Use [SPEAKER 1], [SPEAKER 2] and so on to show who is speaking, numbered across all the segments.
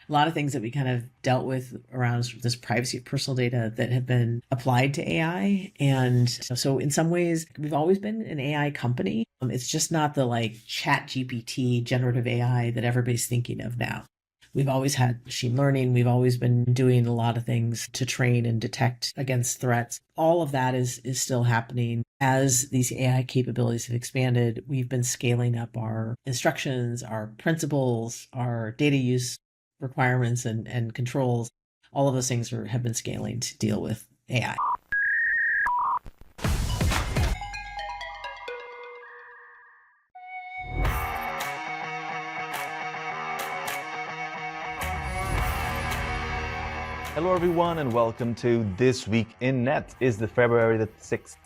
[SPEAKER 1] a lot of things that we kind of dealt with around sort of this privacy of personal data that have been applied to AI. And so in some ways, we've always been an AI company. It's just not the like chat GPT generative AI that everybody's thinking of now. We've always had machine learning. We've always been doing a lot of things to train and detect against threats. All of that is still happening. As these AI capabilities have expanded, we've been scaling up our instructions, our principles, our data use requirements and controls. All of those things have been scaling to deal with AI.
[SPEAKER 2] Hello everyone and welcome to This Week in Net. It's the February the 6th,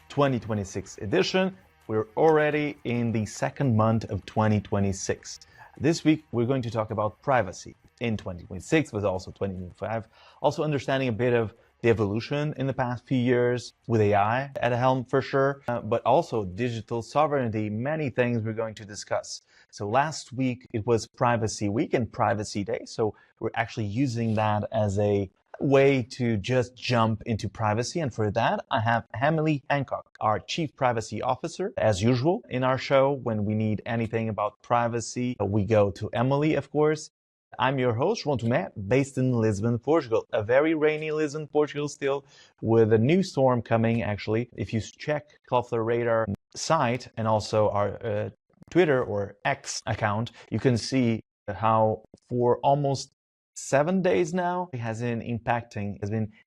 [SPEAKER 2] 2026 edition. We're already in the second month of 2026. This week we're going to talk about privacy in 2026, but also 2025. Also understanding a bit of the evolution in the past few years with AI at the helm for sure, but also digital sovereignty, many things we're going to discuss. So last week it was Privacy Week and Privacy Day. So we're actually using that as a way to just jump into privacy. And for that, I have Emily Hancock, our Chief Privacy Officer. As usual in our show, when we need anything about privacy, we go to Emily, of course. I'm your host, João Tomé, based in Lisbon, Portugal. A very rainy Lisbon, Portugal still, with a new storm coming, actually. If you check Cloudflare radar site and also our Twitter or X account, you can see how for almost 7 days now it has been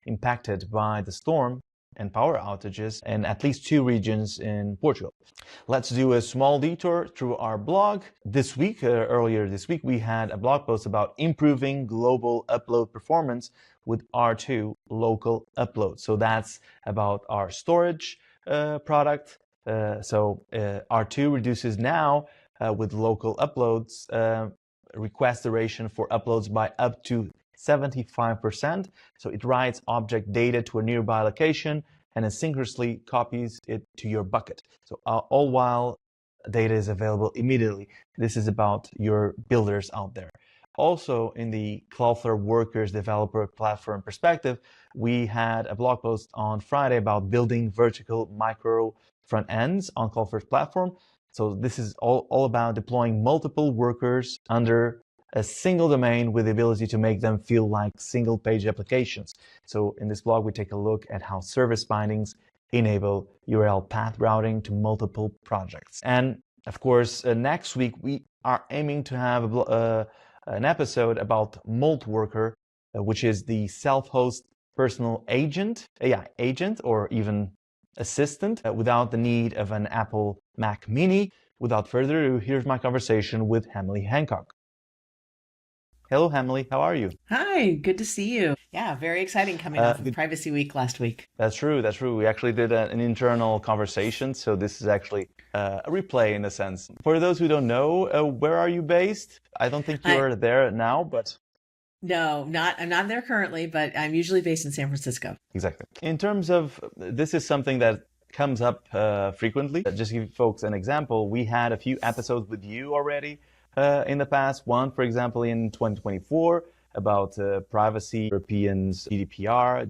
[SPEAKER 2] impacted by the storm and power outages in at least 2 regions in Portugal. Let's do a small detour through our blog. This week, earlier this week, we had a blog post about improving global upload performance with R2 local upload. So that's about our storage product. R2 reduces now with local uploads request duration for uploads by up to 75%. So it writes object data to a nearby location and asynchronously copies it to your bucket. So all while data is available immediately. This is about your builders out there. Also, in the Cloudflare Workers Developer Platform perspective, we had a blog post on Friday about building vertical micro front ends on Cloudflare's platform. So this is all about deploying multiple workers under a single domain with the ability to make them feel like single page applications. So in this blog, we take a look at how service bindings enable URL path routing to multiple projects. And of course, next week, we are aiming to have an episode about Moltworker, which is the self-host personal agent, AI agent, or even assistant without the need of an Apple Mac Mini. Without further ado, here's my conversation with Emily Hancock. Hello, Emily. How are you?
[SPEAKER 1] Hi, good to see you. Yeah, very exciting coming off of Privacy Week last week.
[SPEAKER 2] That's true. That's true. We actually did an internal conversation, so this is actually a replay in a sense. For those who don't know, where are you based? I don't think you're there now, but...
[SPEAKER 1] No, I'm not there currently, but I'm usually based in San Francisco.
[SPEAKER 2] Exactly. In terms of, this is something that comes up frequently. Just to give folks an example, we had a few episodes with you already in the past. One, for example, in 2024 about privacy, Europeans, GDPR,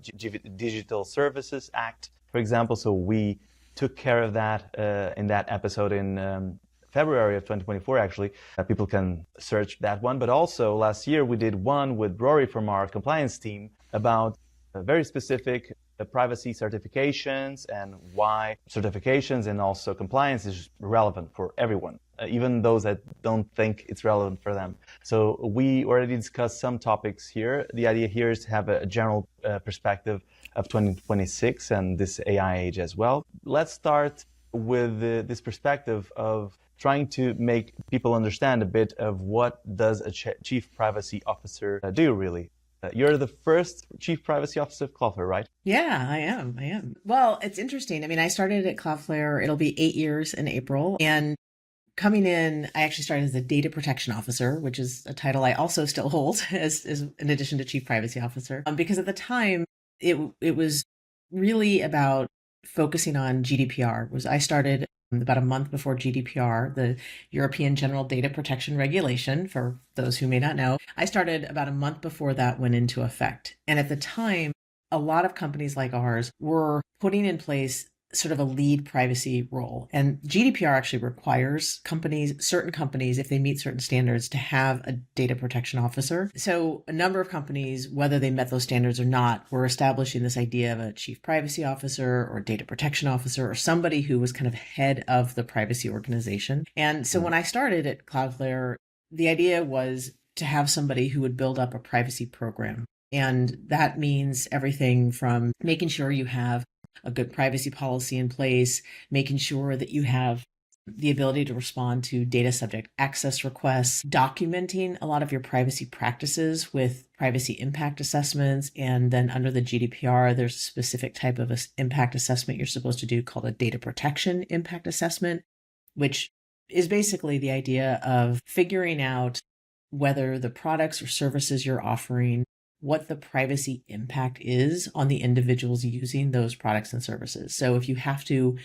[SPEAKER 2] Digital Services Act, for example. So we took care of that in that episode in February of 2024, actually. People can search that one. But also last year, we did one with Rory from our compliance team about very specific privacy certifications and why certifications and also compliance is relevant for everyone, even those that don't think it's relevant for them. So we already discussed some topics here. The idea here is to have a general perspective of 2026 and this AI age as well. Let's start with this perspective of trying to make people understand a bit of what does a chief privacy officer do, really. You're the first chief privacy officer of Cloudflare, right?
[SPEAKER 1] Yeah, I am. Well, it's interesting. I mean, I started at Cloudflare. It'll be 8 years in April. And coming in, I actually started as a data protection officer, which is a title I also still hold as in addition to chief privacy officer. Because at the time, it was really about focusing on GDPR. I started about a month before GDPR, the European General Data Protection Regulation, for those who may not know. I started about a month before that went into effect. And at the time, a lot of companies like ours were putting in place sort of a lead privacy role. And GDPR actually requires certain companies, if they meet certain standards, to have a data protection officer. So a number of companies, whether they met those standards or not, were establishing this idea of a chief privacy officer or data protection officer or somebody who was kind of head of the privacy organization. And so when I started at Cloudflare, the idea was to have somebody who would build up a privacy program. And that means everything from making sure you have a good privacy policy in place, making sure that you have the ability to respond to data subject access requests, documenting a lot of your privacy practices with privacy impact assessments. And then under the GDPR, there's a specific type of impact assessment you're supposed to do called a data protection impact assessment, which is basically the idea of figuring out whether the products or services you're offering, what the privacy impact is on the individuals using those products and services. So if you have to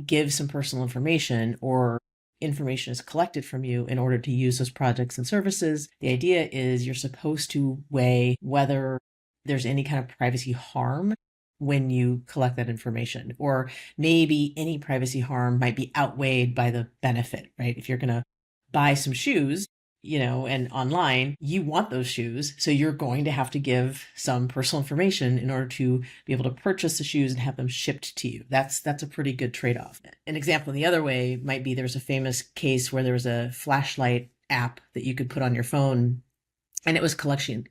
[SPEAKER 1] give some personal information or information is collected from you in order to use those products and services, the idea is you're supposed to weigh whether there's any kind of privacy harm when you collect that information, or maybe any privacy harm might be outweighed by the benefit, right? If you're going to buy some shoes, and online, you want those shoes. So you're going to have to give some personal information in order to be able to purchase the shoes and have them shipped to you. That's a pretty good trade-off. An example the other way might be there's a famous case where there was a flashlight app that you could put on your phone, and it was collecting,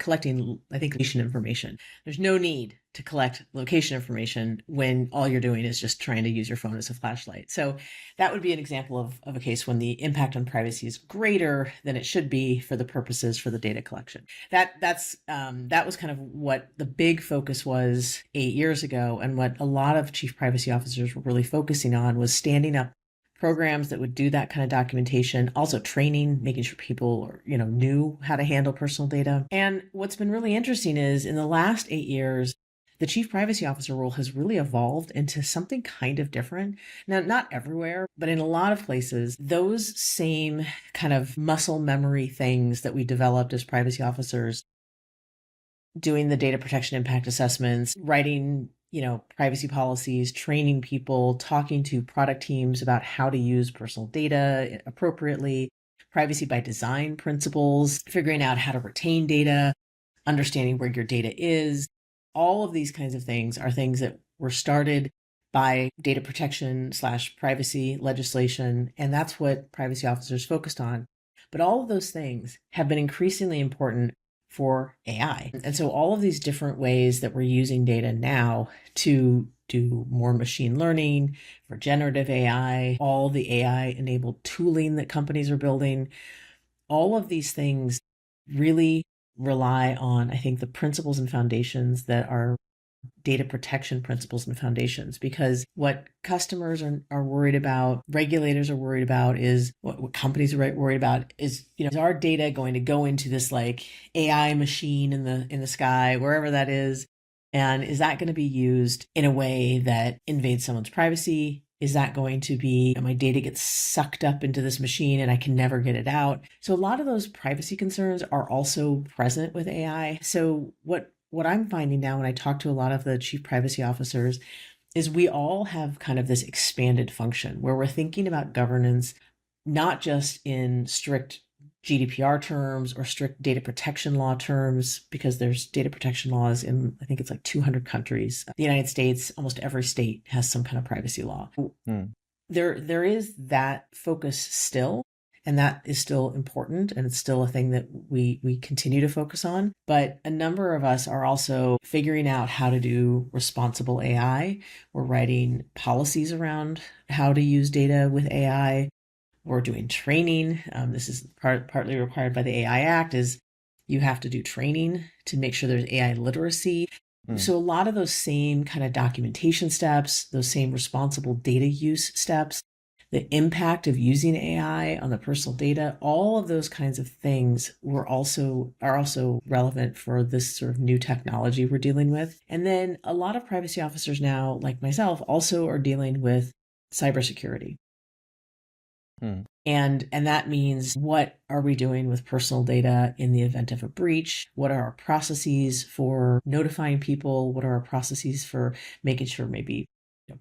[SPEAKER 1] I think, location information. There's no need to collect location information when all you're doing is just trying to use your phone as a flashlight. So that would be an example of a case when the impact on privacy is greater than it should be for the purposes for the data collection. That was kind of what the big focus was 8 years ago, and what a lot of chief privacy officers were really focusing on was standing up programs that would do that kind of documentation, also training, making sure people knew how to handle personal data. And what's been really interesting is in the last 8 years, the chief privacy officer role has really evolved into something kind of different. Now, not everywhere, but in a lot of places, those same kind of muscle memory things that we developed as privacy officers, doing the data protection impact assessments, writing privacy policies, training people, talking to product teams about how to use personal data appropriately, privacy by design principles, figuring out how to retain data, understanding where your data is. All of these kinds of things are things that were started by data protection / privacy legislation, and that's what privacy officers focused on. But all of those things have been increasingly important for AI. And so all of these different ways that we're using data now to do more machine learning, for generative AI, all the AI-enabled tooling that companies are building, all of these things really rely on, I think, the principles and foundations that are data protection principles and foundations, because what customers are worried about, regulators are worried about, is what companies are worried about is, is our data going to go into this like AI machine in the sky, wherever that is, and is that going to be used in a way that invades someone's privacy? Is that going to be my data gets sucked up into this machine and I can never get it out? So a lot of those privacy concerns are also present with AI. So what I'm finding now when I talk to a lot of the chief privacy officers is we all have kind of this expanded function where we're thinking about governance, not just in strict GDPR terms or strict data protection law terms, because there's data protection laws in, I think it's like 200 countries. The United States, almost every state has some kind of privacy law. There is that focus still, and that is still important, and it's still a thing that we continue to focus on. But a number of us are also figuring out how to do responsible AI. We're writing policies around how to use data with AI. We're doing training. This is partly required by the AI Act, is you have to do training to make sure there's AI literacy. So a lot of those same kind of documentation steps, those same responsible data use steps, the impact of using AI on the personal data, all of those kinds of things are also relevant for this sort of new technology we're dealing with. And then a lot of privacy officers now, like myself, also are dealing with cybersecurity. And that means, what are we doing with personal data in the event of a breach? What are our processes for notifying people? What are our processes for making sure maybe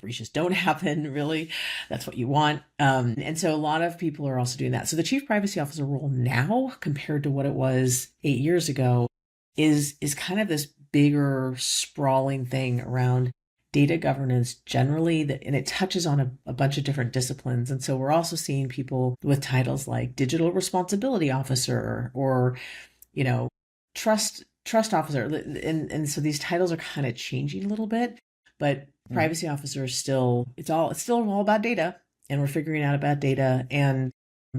[SPEAKER 1] breaches don't happen? Really, that's what you want. And so a lot of people are also doing that. So the chief privacy officer role now, compared to what it was 8 years ago, is kind of this bigger, sprawling thing around data governance generally, and it touches on a bunch of different disciplines. And so we're also seeing people with titles like digital responsibility officer, or trust officer, and so these titles are kind of changing a little bit, but privacy officer is still, it's still all about data, and we're figuring out about data. And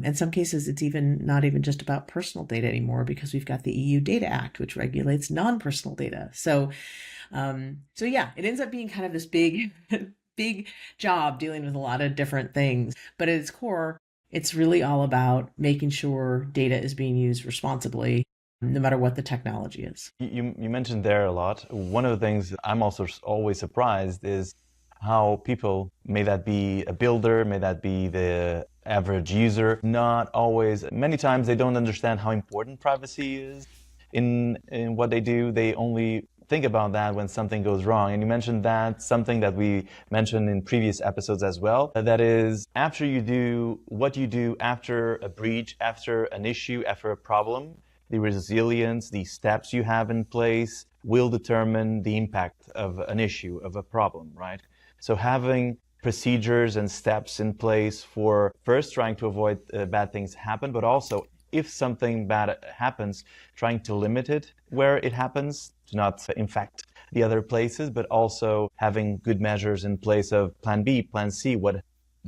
[SPEAKER 1] in some cases, it's even not even just about personal data anymore, because we've got the EU Data Act, which regulates non-personal data. So yeah, it ends up being kind of this big, big job dealing with a lot of different things. But at its core, it's really all about making sure data is being used responsibly, no matter what the technology is.
[SPEAKER 2] You mentioned there a lot. One of the things I'm also always surprised is how people, may that be a builder, may that be the average user, not always, many times they don't understand how important privacy is in what they do. They only think about that when something goes wrong. And you mentioned that, something that we mentioned in previous episodes as well, that is, after you do what you do after a breach, after an issue, after a problem, the resilience, the steps you have in place will determine the impact of an issue, of a problem, right? So having procedures and steps in place for first trying to avoid bad things happen, but also if something bad happens, trying to limit it where it happens, to not infect the other places, but also having good measures in place of plan B, plan C, what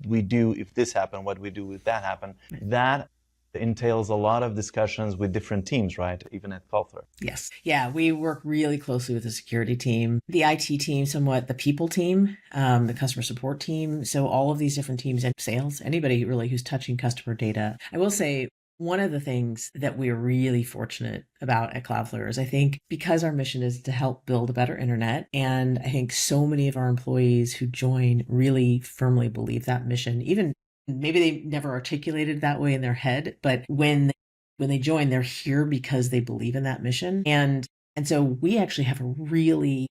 [SPEAKER 2] we do if this happen, what we do if that happen. That entails a lot of discussions with different teams, right? Even at Cloudflare.
[SPEAKER 1] Yes. Yeah, we work really closely with the security team, the IT team, somewhat the people team, the customer support team. So all of these different teams, and sales, anybody really who's touching customer data. I will say, one of the things that we're really fortunate about at Cloudflare is, I think, because our mission is to help build a better internet, and I think so many of our employees who join really firmly believe that mission. Even maybe they never articulated that way in their head, but when they join, they're here because they believe in that mission. And so we actually have a really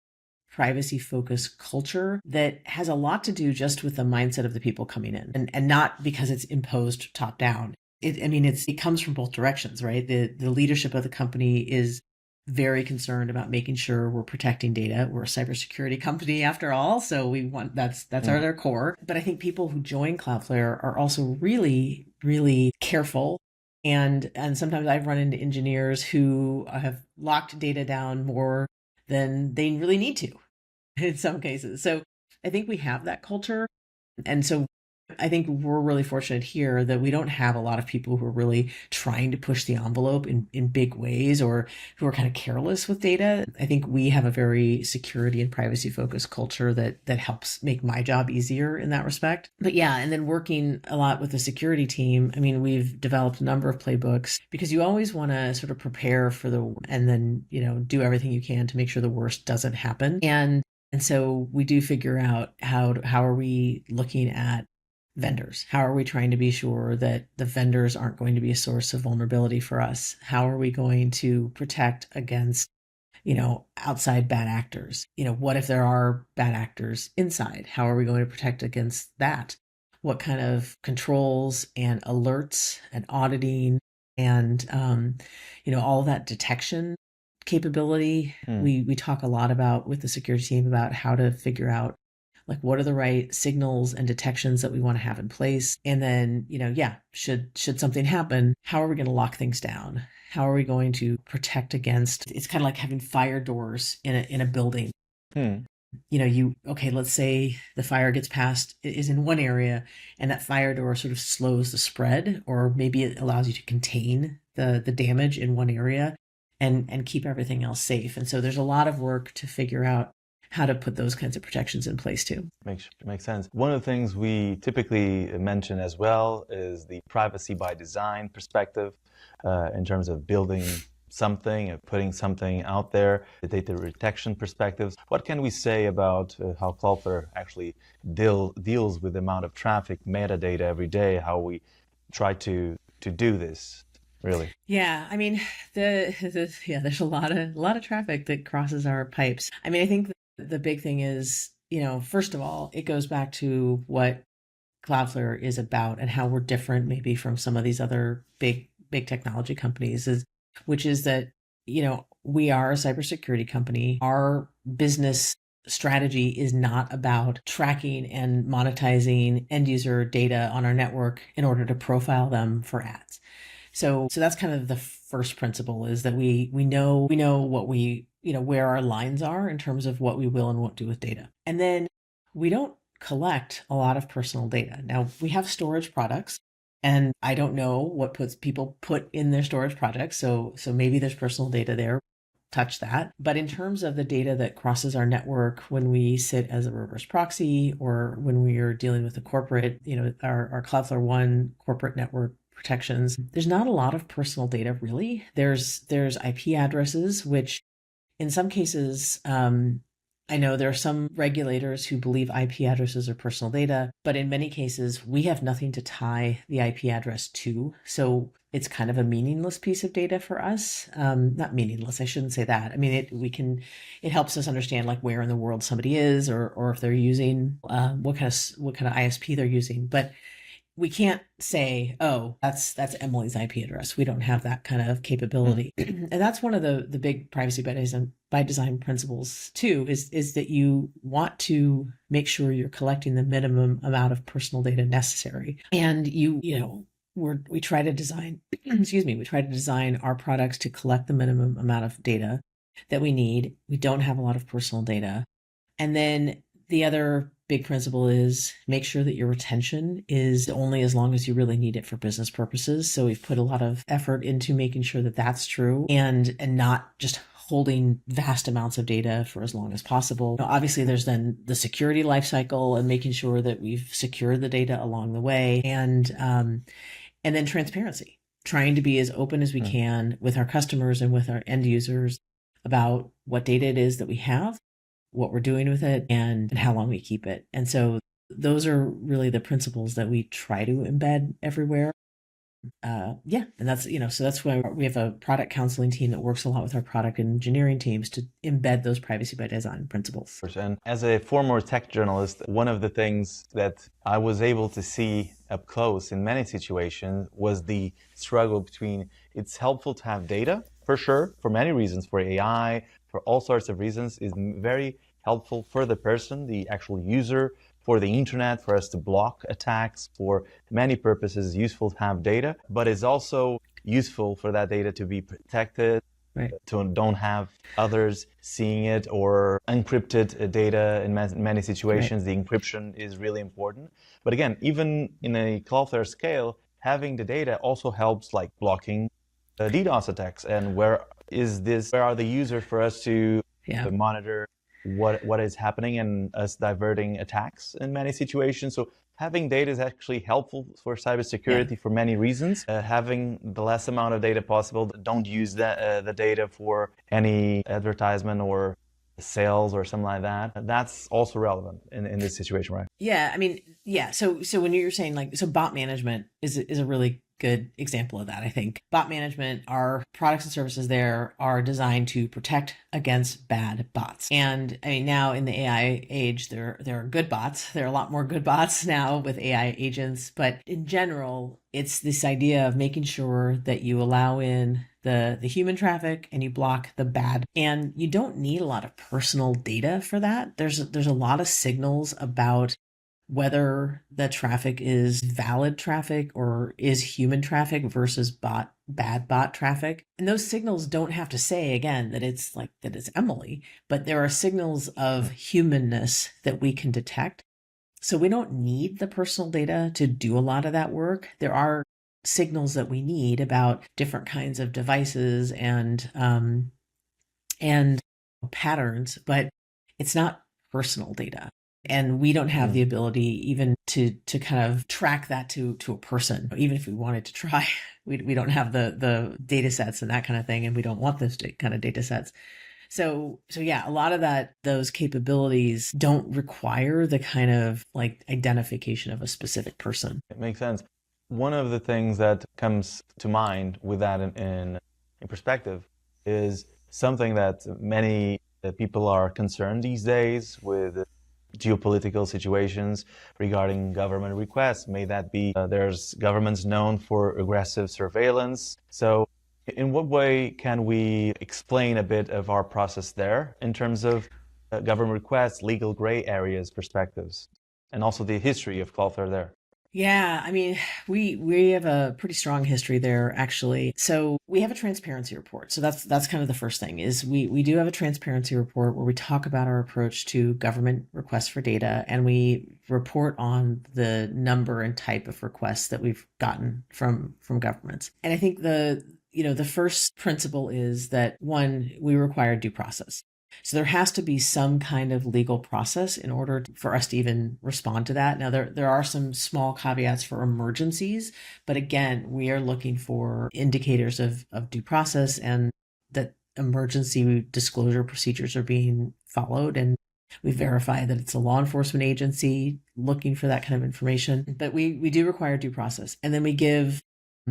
[SPEAKER 1] privacy focused culture that has a lot to do just with the mindset of the people coming in, and not because it's imposed top down. It comes from both directions, right? The leadership of the company is very concerned about making sure we're protecting data. We're a cybersecurity company after all, so we want that's our core. But I think people who join Cloudflare are also really, really careful. And sometimes I've run into engineers who have locked data down more than they really need to in some cases. So I think we have that culture. And so I think we're really fortunate here that we don't have a lot of people who are really trying to push the envelope in big ways, or who are kind of careless with data. I think we have a very security and privacy focused culture that helps make my job easier in that respect. But yeah, and then working a lot with the security team, we've developed a number of playbooks, because you always want to sort of prepare for and then, do everything you can to make sure the worst doesn't happen. And so we do figure out how are we looking at vendors? How are we trying to be sure that the vendors aren't going to be a source of vulnerability for us? How are we going to protect against, outside bad actors? What if there are bad actors inside? How are we going to protect against that? What kind of controls and alerts and auditing and, all of that detection capability? We talk a lot about, with the security team, about how to figure out, like, what are the right signals and detections that we want to have in place? And then, should something happen, how are we going to lock things down? How are we going to protect against, it's kind of like having fire doors in a building. Let's say the fire gets past, is in one area, and that fire door sort of slows the spread, or maybe it allows you to contain the damage in one area and keep everything else safe. And so there's a lot of work to figure out how to put those kinds of protections in place too.
[SPEAKER 2] Makes sense. One of the things we typically mention as well is the privacy by design perspective, in terms of building something, putting something out there, the data protection perspectives. What can we say about how Cloudflare actually deals with the amount of traffic, metadata every day, how we try to do this, really?
[SPEAKER 1] Yeah, I mean, there's a lot of traffic that crosses our pipes. I mean, I think the big thing is, first of all, it goes back to what Cloudflare is about and how we're different maybe from some of these other big technology companies, which is that, we are a cybersecurity company. Our business strategy is not about tracking and monetizing end user data on our network in order to profile them for ads. So that's kind of the first principle, is that we know what where our lines are in terms of what we will and won't do with data. And then we don't collect a lot of personal data. Now, we have storage products, and I don't know what people put in their storage projects. So maybe there's personal data there. Touch that. But in terms of the data that crosses our network when we sit as a reverse proxy, or when we are dealing with the corporate, our Cloudflare One corporate network protections, there's not a lot of personal data, really. There's IP addresses, which in some cases, I know there are some regulators who believe IP addresses are personal data, but in many cases, we have nothing to tie the IP address to. So it's kind of a meaningless piece of data for us. Not meaningless, I shouldn't say that. I mean, it helps us understand like where in the world somebody is, or if they're using what kind of ISP they're using. But we can't say, oh, that's Emily's IP address. We don't have that kind of capability. And that's one of the big privacy by design principles too, is that you want to make sure you're collecting the minimum amount of personal data necessary. And we try to design, we try to design our products to collect the minimum amount of data that we need. We don't have a lot of personal data. And then the other big principle is make sure that your retention is only as long as you really need it for business purposes. So we've put a lot of effort into making sure that that's true, and not just holding vast amounts of data for as long as possible. Now, obviously, there's then the security lifecycle and making sure that we've secured the data along the way, and then transparency, trying to be as open as we can with our customers and with our end users about what data it is that we have, what we're doing with it, and how long we keep it. And so those are really the principles that we try to embed everywhere. And that's, so that's why we have a product counseling team that works a lot with our product and engineering teams to embed those privacy by design principles.
[SPEAKER 2] And as a former tech journalist, one of the things that I was able to see up close in many situations was the struggle between, it's helpful to have data, for sure, for many reasons, for AI, for all sorts of reasons, is very helpful for the person, the actual user, for the internet, for us to block attacks, for many purposes, useful to have data, but it's also useful for that data to be protected,
[SPEAKER 1] right,
[SPEAKER 2] to don't have others seeing it, or encrypted data in many situations. Right. The encryption is really important. But again, even in a Cloudflare scale, having the data also helps like blocking DDoS attacks. And where are the users for us to monitor what is happening and us diverting attacks in many situations. So having data is actually helpful for cybersecurity for many reasons. Having the less amount of data possible, don't use the data for any advertisement or sales or something like that. That's also relevant in this situation, right?
[SPEAKER 1] Yeah, I mean, So when you're saying so bot management is a really good example of that. I think bot management, our products and services there are designed to protect against bad bots. And I mean, now in the AI age, there are good bots. There are a lot more good bots now with AI agents. But in general, it's this idea of making sure that you allow in the human traffic and you block the bad. And you don't need a lot of personal data for that. There's a lot of signals about whether the traffic is valid traffic or is human traffic versus bad bot traffic. And those signals don't have to say, again, that it's Emily, but there are signals of humanness that we can detect. So we don't need the personal data to do a lot of that work. There are signals that we need about different kinds of devices and patterns, but it's not personal data. And we don't have the ability even to kind of track that to a person. Even if we wanted to try, we don't have the data sets and that kind of thing. And we don't want those kind of data sets. So yeah, a lot of those capabilities don't require the kind of like identification of a specific person.
[SPEAKER 2] It makes sense. One of the things that comes to mind with that in perspective is something that many people are concerned these days with geopolitical situations regarding government requests. May that be there's governments known for aggressive surveillance. So in what way can we explain a bit of our process there in terms of government requests, legal gray areas, perspectives, and also the history of Cloudflare there?
[SPEAKER 1] Yeah, I mean, we have a pretty strong history there actually. So we have a transparency report. So that's kind of the first thing is we do have a transparency report where we talk about our approach to government requests for data, and we report on the number and type of requests that we've gotten from governments. And I think the first principle is that one, we require due process. So there has to be some kind of legal process in order for us to even respond to that. Now, there are some small caveats for emergencies, but again, we are looking for indicators of due process and that emergency disclosure procedures are being followed. And we verify that it's a law enforcement agency looking for that kind of information. But we do require due process. And then we give,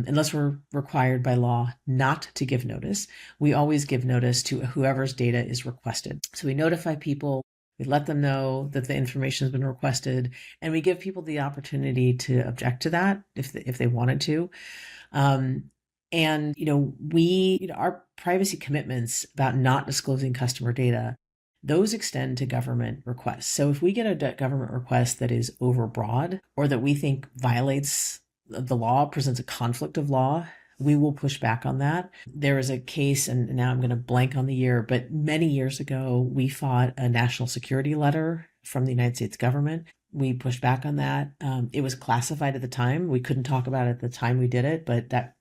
[SPEAKER 1] unless we're required by law not to give notice, we always give notice to whoever's data is requested. So we notify people, we let them know that the information has been requested, and we give people the opportunity to object to that if they wanted to. And our privacy commitments about not disclosing customer data, those extend to government requests. So if we get a government request that is overbroad or that we think violates the law, presents a conflict of law, we will push back on that. There is a case, and now I'm going to blank on the year, but many years ago, we fought a national security letter from the United States government. We pushed back on that. It was classified at the time. We couldn't talk about it at the time we did it, but that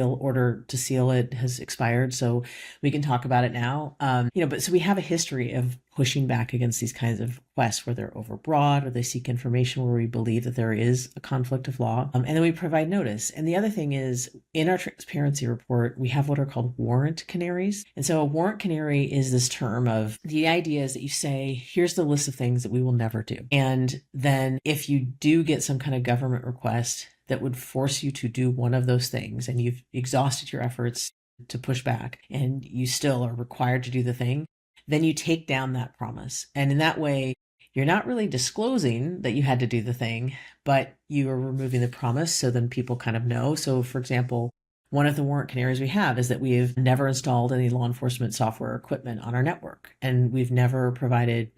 [SPEAKER 1] order to seal it has expired, so we can talk about it now. But so we have a history of pushing back against these kinds of requests where they're overbroad or they seek information where we believe that there is a conflict of law, and then we provide notice. And the other thing is, in our transparency report, we have what are called warrant canaries. And so a warrant canary is this term of, the idea is that you say, here's the list of things that we will never do, and then if you do get some kind of government request that would force you to do one of those things, and you've exhausted your efforts to push back, and you still are required to do the thing, then you take down that promise. And in that way, you're not really disclosing that you had to do the thing, but you are removing the promise, so then people kind of know. So for example, one of the warrant canaries we have is that we have never installed any law enforcement software equipment on our network, and we've never provided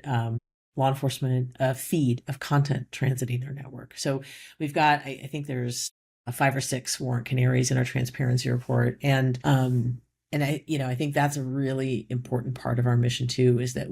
[SPEAKER 1] law enforcement feed of content transiting their network. So we've got, I think there's 5 or 6 warrant canaries in our transparency report. And I think that's a really important part of our mission too, is that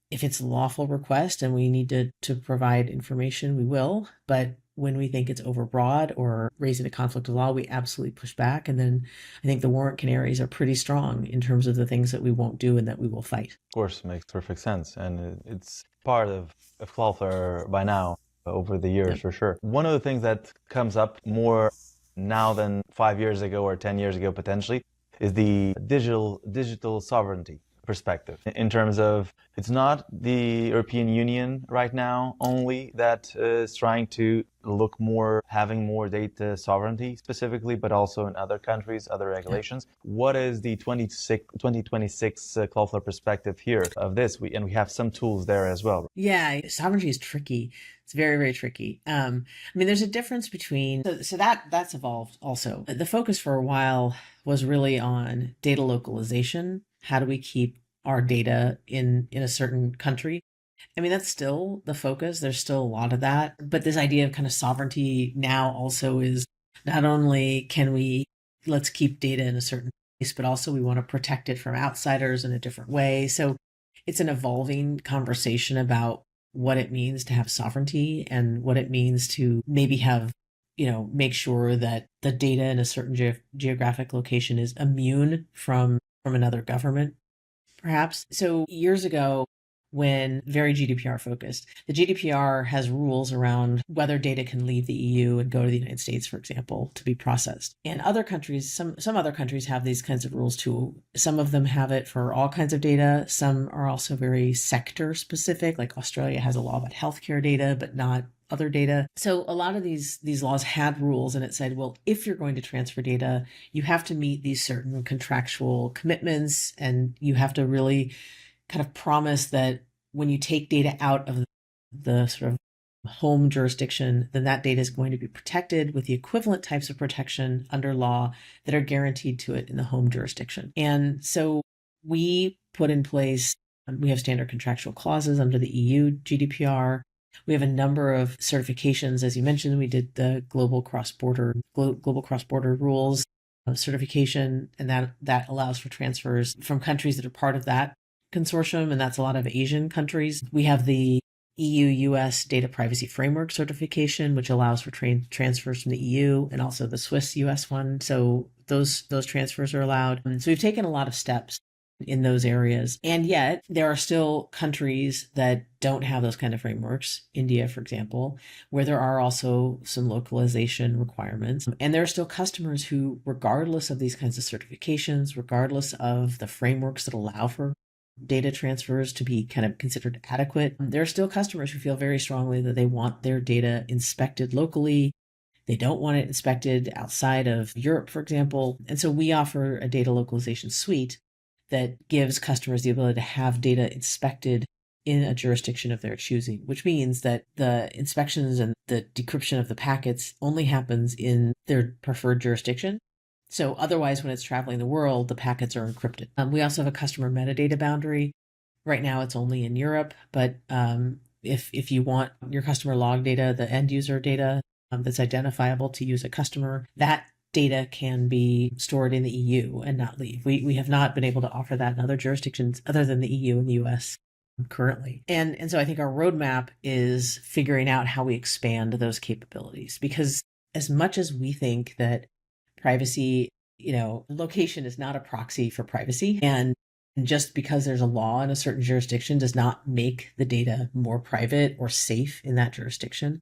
[SPEAKER 1] if it's a lawful request and we need to provide information, we will. But when we think it's overbroad or raising a conflict of law, we absolutely push back. And then I think the warrant canaries are pretty strong in terms of the things that we won't do and that we will fight.
[SPEAKER 2] Of course, makes perfect sense. And it's part of Cloudflare by now, over the years,
[SPEAKER 1] Yep.
[SPEAKER 2] for sure. One of the things that comes up more now than 5 years ago or 10 years ago, potentially, is the digital sovereignty perspective, in terms of, it's not the European Union right now only that is trying to look more, having more data sovereignty specifically, but also in other countries, other regulations. What is the 2026 Cloudflare perspective here of this? We have some tools there as well.
[SPEAKER 1] Yeah, sovereignty is tricky. It's very, very tricky. There's a difference between, so that's evolved also. The focus for a while was really on data localization. How do we keep our data in a certain country? That's still the focus. There's still a lot of that. But this idea of kind of sovereignty now also is not only let's keep data in a certain place, but also we want to protect it from outsiders in a different way. So it's an evolving conversation about what it means to have sovereignty and what it means to maybe have, make sure that the data in a certain geographic location is immune from another government, perhaps. So years ago, when very GDPR focused, the GDPR has rules around whether data can leave the EU and go to the United States, for example, to be processed. And other countries, some other countries have these kinds of rules too. Some of them have it for all kinds of data. Some are also very sector specific, like Australia has a law about healthcare data, but not other data. So a lot of these laws had rules, and it said, well, if you're going to transfer data, you have to meet these certain contractual commitments, and you have to really kind of promise that when you take data out of the sort of home jurisdiction, then that data is going to be protected with the equivalent types of protection under law that are guaranteed to it in the home jurisdiction. And so we put in place, we have standard contractual clauses under the EU GDPR. We have a number of certifications. As you mentioned, we did the global cross-border rules certification, and that allows for transfers from countries that are part of that consortium, and that's a lot of Asian countries. We have the EU-US Data Privacy Framework certification, which allows for transfers from the EU, and also the Swiss-US one. So those transfers are allowed. So we've taken a lot of steps in those areas. And yet there are still countries that don't have those kind of frameworks. India, for example, where there are also some localization requirements. And there are still customers who, regardless of these kinds of certifications, regardless of the frameworks that allow for data transfers to be kind of considered adequate, there are still customers who feel very strongly that they want their data inspected locally. They don't want it inspected outside of Europe, for example. And so we offer a data localization suite that gives customers the ability to have data inspected in a jurisdiction of their choosing, which means that the inspections and the decryption of the packets only happens in their preferred jurisdiction. So otherwise, when it's traveling the world, the packets are encrypted. We also have a customer metadata boundary. Right now, it's only in Europe, but if you want your customer log data, the end user data that's identifiable to use a customer, that data can be stored in the EU and not leave. We have not been able to offer that in other jurisdictions other than the EU and the US currently. And so I think our roadmap is figuring out how we expand those capabilities, because as much as we think that privacy, location is not a proxy for privacy, and just because there's a law in a certain jurisdiction does not make the data more private or safe in that jurisdiction.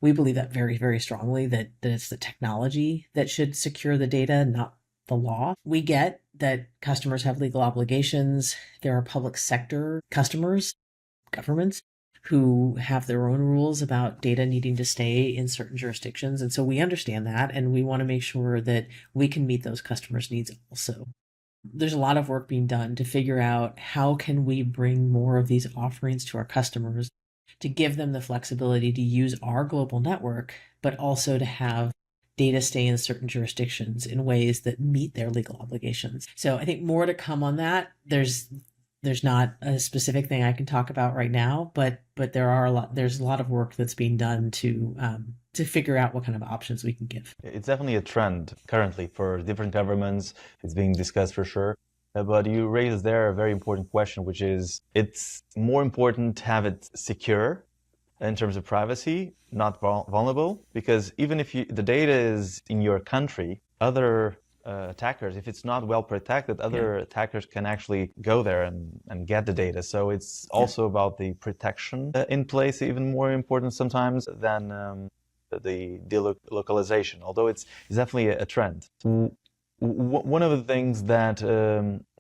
[SPEAKER 1] We believe that very, very strongly, that it's the technology that should secure the data, not the law. We get that customers have legal obligations. There are public sector customers, governments, who have their own rules about data needing to stay in certain jurisdictions. And so we understand that, and we want to make sure that we can meet those customers' needs also. There's a lot of work being done to figure out how can we bring more of these offerings to our customers, to give them the flexibility to use our global network, but also to have data stay in certain jurisdictions in ways that meet their legal obligations. So I think more to come on that. There's not a specific thing I can talk about right now, but there's a lot of work that's being done to figure out what kind of options we can give.
[SPEAKER 2] It's definitely a trend currently for different governments. It's being discussed for sure. But you raised there a very important question, which is it's more important to have it secure in terms of privacy, not vulnerable, because even if the data is in your country, other attackers, if it's not well protected, other attackers can actually go there and get the data. So it's also about the protection in place, even more important sometimes than the delocalization, although it's definitely a trend. One of the things that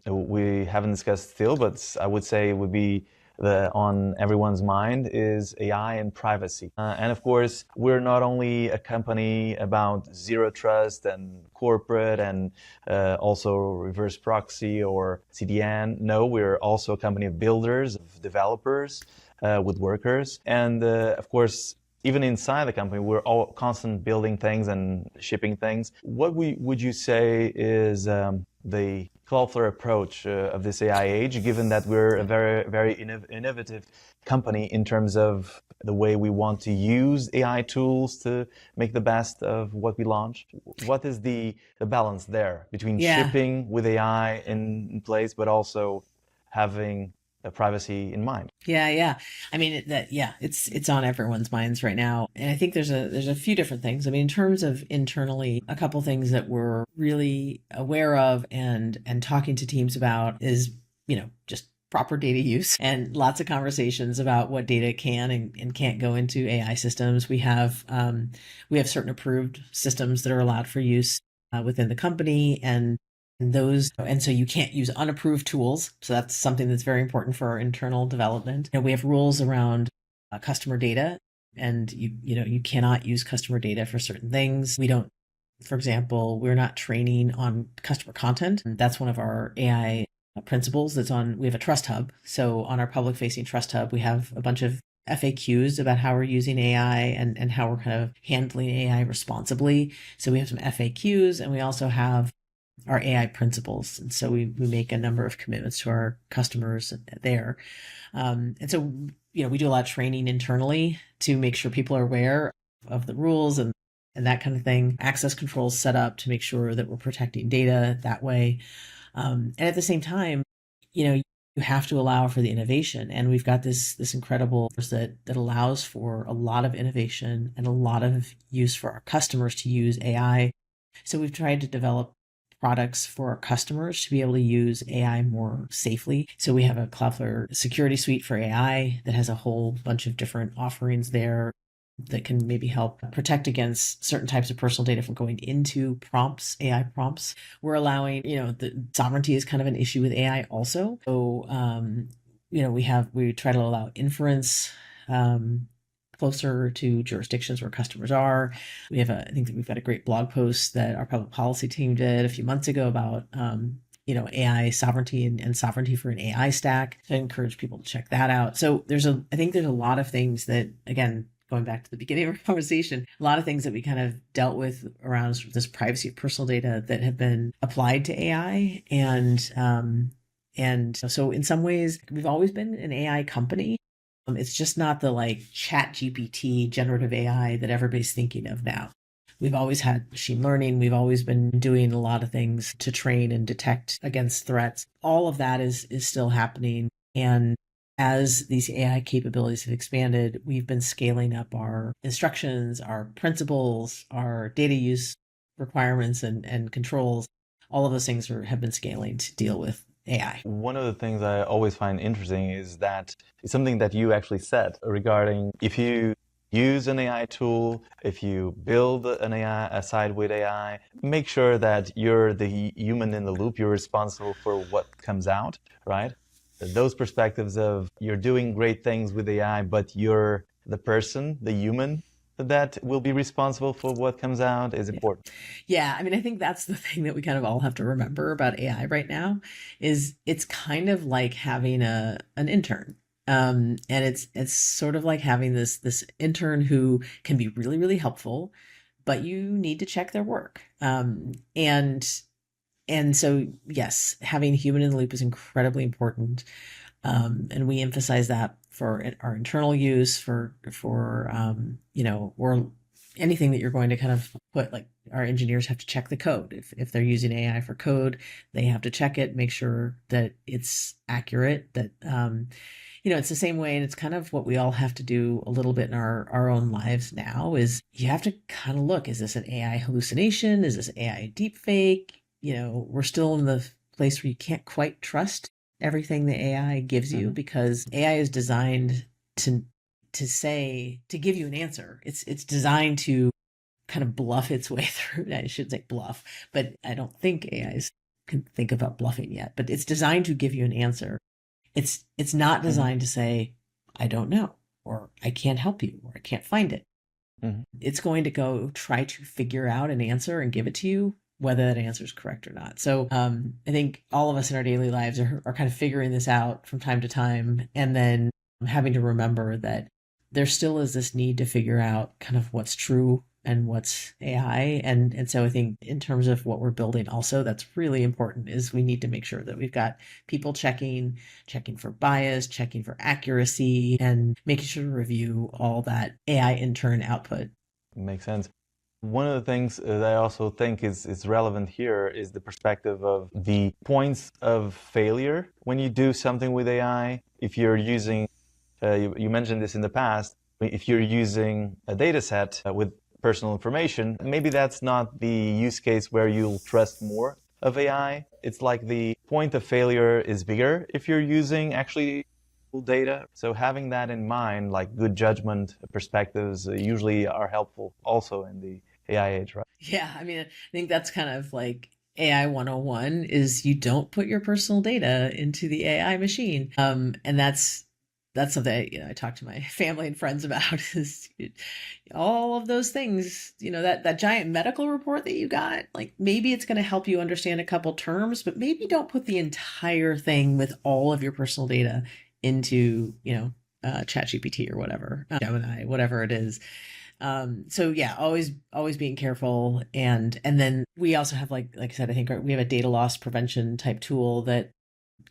[SPEAKER 2] we haven't discussed still, but I would say would be on everyone's mind is AI and privacy. And of course, we're not only a company about zero trust and corporate and also reverse proxy or CDN. No, we're also a company of builders, of developers, with workers. And of course, even inside the company, we're all constant building things and shipping things. What would you say is the Cloudflare approach of this AI age, given that we're a very, very innovative company in terms of the way we want to use AI tools to make the best of what we launched? What is the balance there between shipping with AI in place, but also having privacy in mind?
[SPEAKER 1] Yeah. I mean, it's on everyone's minds right now. And I think there's a few different things. I mean, in terms of internally, a couple things that we're really aware of and talking to teams about is, just proper data use and lots of conversations about what data can and can't go into AI systems. We have certain approved systems that are allowed for use within the company, and so you can't use unapproved tools. So that's something that's very important for our internal development. We have rules around customer data and you cannot use customer data for certain things. We don't, for example, we're not training on customer content. That's one of our AI principles that's on. We have a trust hub. So on our public facing trust hub, we have a bunch of FAQs about how we're using AI and how we're kind of handling AI responsibly. So we have some FAQs, and we also have our AI principles. And so we make a number of commitments to our customers there. And so, we do a lot of training internally to make sure people are aware of the rules and that kind of thing. Access controls set up to make sure that we're protecting data that way. And at the same time, you have to allow for the innovation. And we've got this incredible that allows for a lot of innovation and a lot of use for our customers to use AI. So we've tried to develop products for our customers to be able to use AI more safely. So we have a Cloudflare security suite for AI that has a whole bunch of different offerings there that can maybe help protect against certain types of personal data from going into prompts, AI prompts. We're allowing, the sovereignty is kind of an issue with AI also. So, we try to allow inference, closer to jurisdictions where customers are. I think that we've got a great blog post that our public policy team did a few months ago about, AI sovereignty and sovereignty for an AI stack. So I encourage people to check that out. So I think there's a lot of things that, again, going back to the beginning of our conversation, a lot of things that we kind of dealt with around sort of this privacy of personal data that have been applied to AI. And so in some ways, we've always been an AI company. It's just not the like chat GPT generative AI that everybody's thinking of now. We've always had machine learning. We've always been doing a lot of things to train and detect against threats. All of that is still happening. And as these AI capabilities have expanded, we've been scaling up our instructions, our principles, our data use requirements and controls. All of those things have been scaling to deal with AI.
[SPEAKER 2] One of the things I always find interesting is that it's something that you actually said regarding if you use an AI tool, if you build an AI, a site with AI, make sure that you're the human in the loop, you're responsible for what comes out, right? Those perspectives of you're doing great things with AI, but you're the person, the human, that will be responsible for what comes out is important.
[SPEAKER 1] Yeah, I mean, I think that's the thing that we kind of all have to remember about AI right now is it's kind of like having an intern. And it's sort of like having this intern who can be really, really helpful, but you need to check their work. And so, yes, having human in the loop is incredibly important. And we emphasize that for our internal use, or anything that you're going to kind of put, like our engineers have to check the code. If they're using AI for code, they have to check it, make sure that it's accurate, that, it's the same way. And it's kind of what we all have to do a little bit in our own lives now is you have to kind of look, is this an AI hallucination? Is this AI deepfake? We're still in the place where you can't quite trust everything the AI gives you because AI is designed to give you an answer. It's designed to kind of bluff its way through. I shouldn't say bluff, but I don't think AIs can think about bluffing yet. But it's designed to give you an answer. It's not designed to say, I don't know, or I can't help you, or I can't find it. It's going to go try to figure out an answer and give it to you, whether that answer is correct or not. So I think all of us in our daily lives are kind of figuring this out from time to time, and then having to remember that there still is this need to figure out kind of what's true and what's AI. And so I think in terms of what we're building also, that's really important is we need to make sure that we've got people checking for bias, checking for accuracy, and making sure to review all that AI intern output.
[SPEAKER 2] Makes sense. One of the things that I also think is relevant here is the perspective of the points of failure when you do something with AI. If you're using, you mentioned this in the past, if you're using a data set with personal information, maybe that's not the use case where you'll trust more of AI. It's like the point of failure is bigger if you're using actually data. So having that in mind, like good judgment perspectives usually are helpful also in the AI age, right?
[SPEAKER 1] Yeah, I mean, I think that's kind of like AI 101 is you don't put your personal data into the AI machine. And that's that's something I talk to my family and friends about is all of those things, that giant medical report that you got, like maybe it's going to help you understand a couple terms, but maybe don't put the entire thing with all of your personal data into, ChatGPT or whatever, Gemini, whatever it is. So yeah, always being careful. And then we also have, like I said, I think we have a data loss prevention type tool that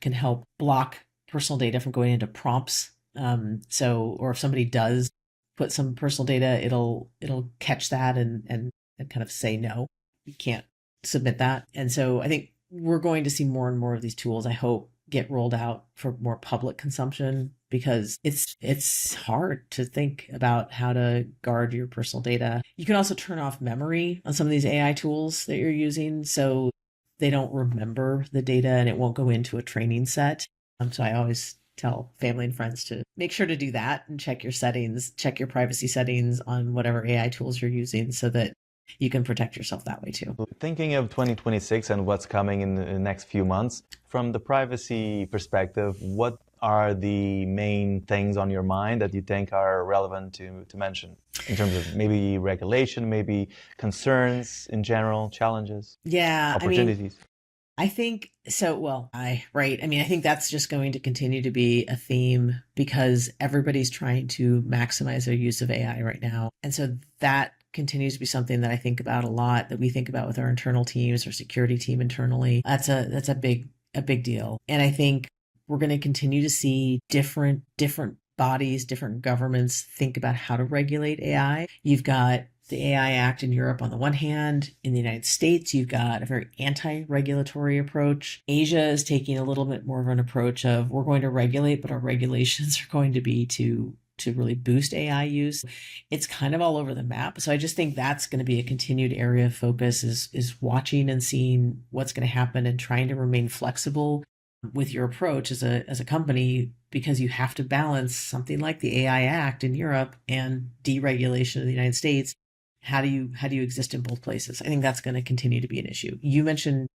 [SPEAKER 1] can help block personal data from going into prompts. Or if somebody does put some personal data, it'll catch that and kind of say, no, you can't submit that. And so I think we're going to see more and more of these tools, I hope, get rolled out for more public consumption, because it's hard to think about how to guard your personal data. You can also turn off memory on some of these AI tools that you're using, so they don't remember the data and it won't go into a training set. So I always tell family and friends to make sure to do that and check your settings, check your privacy settings on whatever AI tools you're using, so that you can protect yourself that way too.
[SPEAKER 2] Thinking of 2026 and what's coming in the next few months, from the privacy perspective, what are the main things on your mind that you think are relevant to mention in terms of maybe regulation, maybe concerns in general, challenges, opportunities?
[SPEAKER 1] I think so. Well, I think that's just going to continue to be a theme, because everybody's trying to maximize their use of AI right now. And so that continues to be something that I think about a lot, that we think about with our internal teams, our security team internally. That's a big deal. And I think we're going to continue to see different bodies, different governments think about how to regulate AI. You've got the AI Act in Europe on the one hand. In the United States, you've got a very anti-regulatory approach. Asia is taking a little bit more of an approach of, we're going to regulate, but our regulations are going to be to really boost AI use. It's kind of all over the map. So I just think that's going to be a continued area of focus, is watching and seeing what's going to happen and trying to remain flexible with your approach as a company, because you have to balance something like the AI Act in Europe and deregulation in the United States. How do you exist in both places? I think that's going to continue to be an issue. You mentioned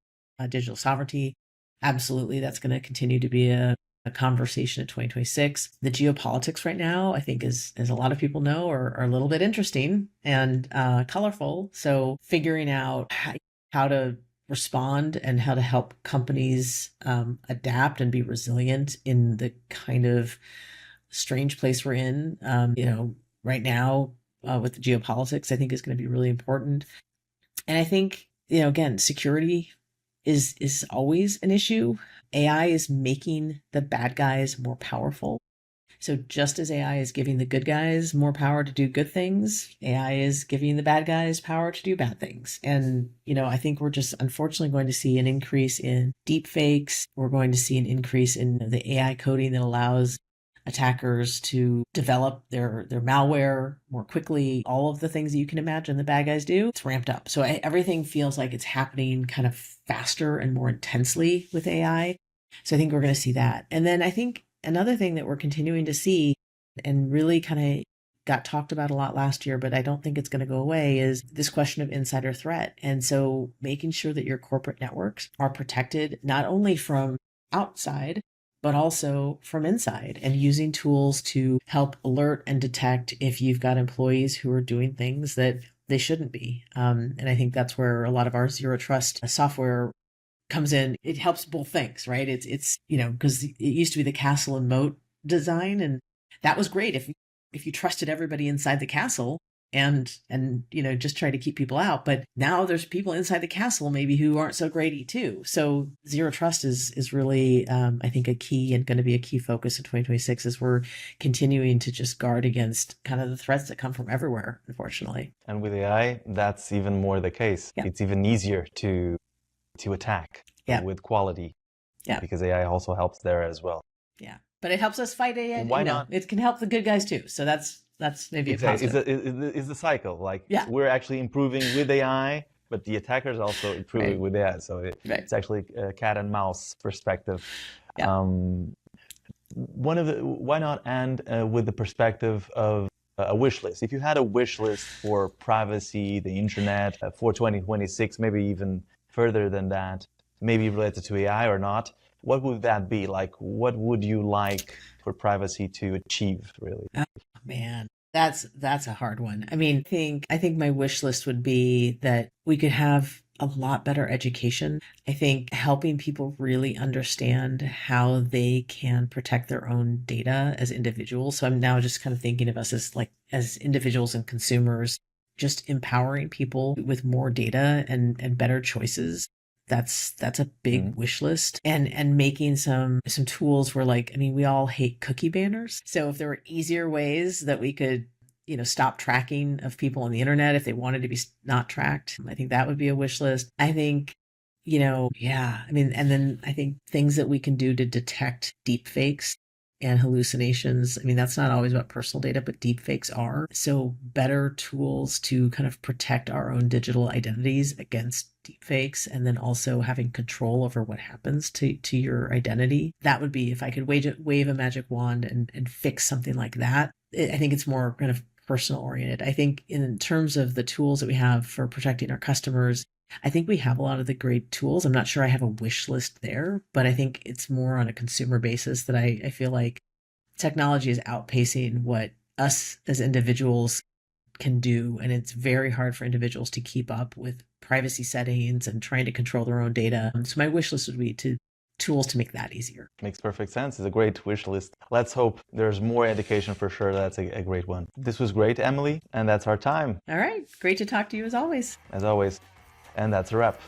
[SPEAKER 1] digital sovereignty. Absolutely, that's going to continue to be a conversation in 2026. The geopolitics right now, I think, as a lot of people know, are a little bit interesting and colorful. So figuring out how to respond and how to help companies adapt and be resilient in the kind of strange place we're in, right now with the geopolitics, I think is going to be really important. And I think, again, security is always an issue. AI is making the bad guys more powerful. So just as AI is giving the good guys more power to do good things, AI is giving the bad guys power to do bad things. And, I think we're just unfortunately going to see an increase in deep fakes. We're going to see an increase in the AI coding that allows attackers to develop their malware more quickly. All of the things that you can imagine the bad guys do, it's ramped up. So everything feels like it's happening kind of faster and more intensely with AI. So I think we're going to see that. And then I think another thing that we're continuing to see, and really kind of got talked about a lot last year, but I don't think it's going to go away, is this question of insider threat. And so making sure that your corporate networks are protected, not only from outside, but also from inside, and using tools to help alert and detect if you've got employees who are doing things that they shouldn't be. And I think that's where a lot of our zero trust software comes in. It helps both things, right? It's because it used to be the castle and moat design, and that was great if you trusted everybody inside the castle and just try to keep people out. But now there's people inside the castle maybe who aren't so greedy too. So zero trust is really I think a key, and going to be a key focus in 2026, as we're continuing to just guard against kind of the threats that come from everywhere, unfortunately.
[SPEAKER 2] And with AI, that's even more the case.
[SPEAKER 1] Yeah.
[SPEAKER 2] It's even easier to attack with quality.
[SPEAKER 1] Yeah.
[SPEAKER 2] Because AI also helps there as well.
[SPEAKER 1] Yeah. But it helps us fight AI.
[SPEAKER 2] Why not?
[SPEAKER 1] It can help the good guys too. So that's maybe a positive.
[SPEAKER 2] It's the cycle. Like, we're actually improving with AI, but the attackers also improving with AI. So it's actually a cat and mouse perspective.
[SPEAKER 1] Yeah.
[SPEAKER 2] Why not end with the perspective of a wish list? If you had a wish list for privacy, the internet for 2026, maybe even further than that, maybe related to AI or not, what would that be? Like, what would you like for privacy to achieve, really?
[SPEAKER 1] Oh, man. That's a hard one. I mean, I think my wish list would be that we could have a lot better education. I think helping people really understand how they can protect their own data as individuals. So I'm now just kind of thinking of us as individuals and consumers, just empowering people with more data and better choices. That's a big wish list, and making some tools where, like, I mean, we all hate cookie banners. So if there were easier ways that we could, stop tracking of people on the internet if they wanted to be not tracked, I think that would be a wish list. I think, yeah, I mean, and then I think things that we can do to detect deep fakes and hallucinations. I mean, that's not always about personal data, but deep fakes are. So better tools to kind of protect our own digital identities against deep fakes, and then also having control over what happens to your identity. That would be, if I could wave a magic wand and fix something like that. I think it's more kind of personal oriented. I think in terms of the tools that we have for protecting our customers, I think we have a lot of the great tools. I'm not sure I have a wish list there, but I think it's more on a consumer basis that I feel like technology is outpacing what us as individuals can do. And it's very hard for individuals to keep up with privacy settings and trying to control their own data. So my wish list would be tools to make that easier.
[SPEAKER 2] Makes perfect sense. It's a great wish list. Let's hope there's more education for sure. That's a great one. This was great, Emily, and that's our time.
[SPEAKER 1] All right. Great to talk to you as always.
[SPEAKER 2] As always. And that's a wrap.